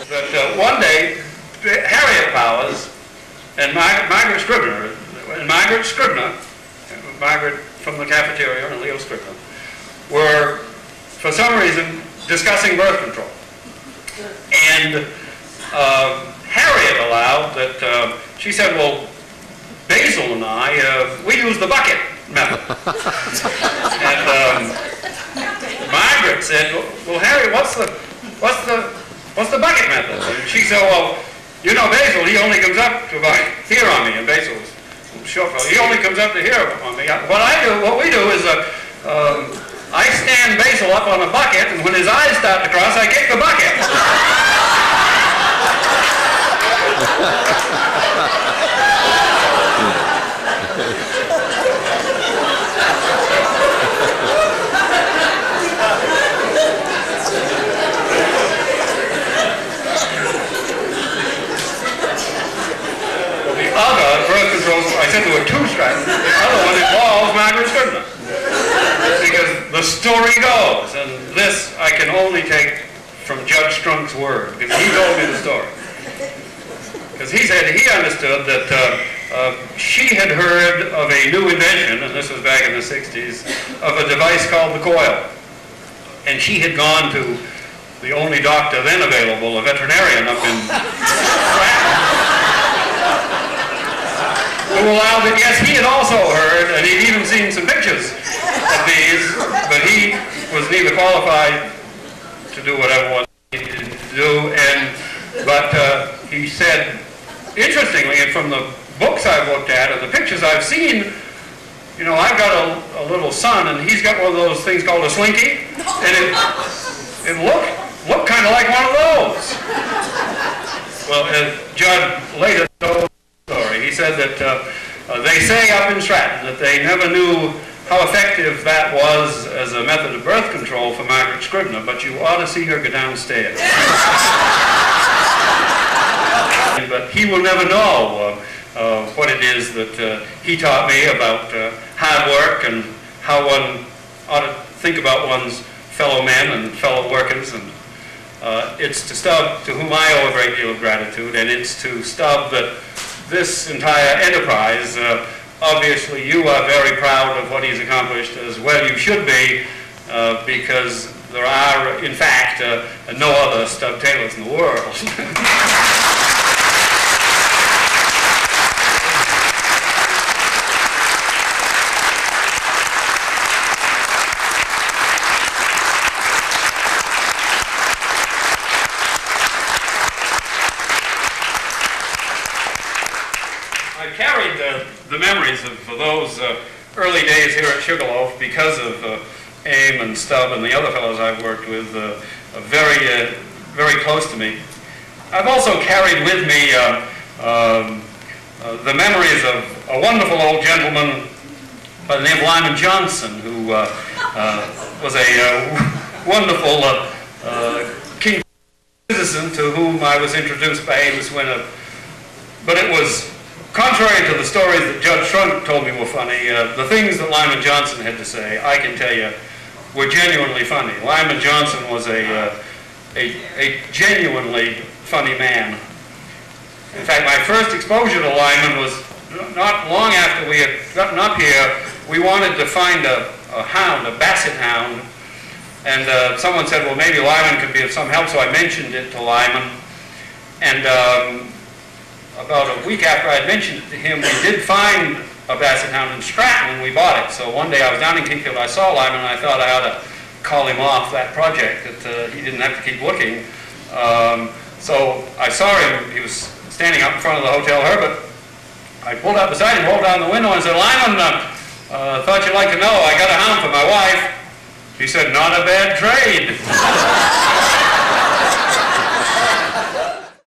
But one day, Harriet Powers and Margaret Scribner, Margaret from the cafeteria and Leo Scribner, were, for some reason, discussing birth control. And Harriet allowed that, she said, well, Basil and I, we use the bucket method. And Margaret said, well, Harriet, what's the bucket method? And she said, well, you know, Basil, he only comes up to about here on me, and Basil was short fellow. He only comes up to here on me. What we do is, I stand Basil up on a bucket, and when his eyes start to cross, I kick the bucket. Birth controls, I said there were two strands. The other one involves Margaret Scribner. Because the story goes, and this I can only take from Judge Strunk's word, because he told me the story. Because he said he understood that she had heard of a new invention, and this was back in the 60s, of a device called the coil. And she had gone to the only doctor then available, a veterinarian up in Stratton, who allowed it. Yes, he had also heard, and he'd even seen some pictures of these, but he was neither qualified to do whatever one needed to do, but he said, interestingly, and from the books I've looked at and the pictures I've seen, you know, I've got a little son, and he's got one of those things called a slinky, and it looked kind of like one of those. Well, as Judd later told the story, he said that they say up in Stratton that they never knew how effective that was as a method of birth control for Margaret Scribner, but you ought to see her go downstairs. But he will never know what it is that he taught me about hard work and how one ought to think about one's fellow men and fellow workers. And it's to Stubb, to whom I owe a great deal of gratitude, and it's to Stubb that this entire enterprise, obviously you are very proud of what he's accomplished, as well you should be, because there are, in fact, no other Stubb Taylors in the world. The memories of those early days here at Sugarloaf, because of Aim and Stubb and the other fellows I've worked with, very, very close to me. I've also carried with me the memories of a wonderful old gentleman by the name of Lyman Johnson, who was a wonderful King citizen to whom I was introduced by Amos Winner. But it was contrary to the stories that Judge Strunk told me were funny. The things that Lyman Johnson had to say, I can tell you, were genuinely funny. Lyman Johnson was a genuinely funny man. In fact, my first exposure to Lyman was not long after we had gotten up here. We wanted to find a hound, a basset hound, and someone said, well, maybe Lyman could be of some help, so I mentioned it to Lyman. And about a week after I had mentioned it to him, we did find a basset hound in Stratton, and we bought it. So one day I was down in Kingfield, I saw Lyman, and I thought I ought to call him off that project, that he didn't have to keep looking. So I saw him, he was standing up in front of the Hotel Herbert. I pulled up beside him, rolled down the window, and said, Lyman, thought you'd like to know, I got a hound for my wife. He said, not a bad trade.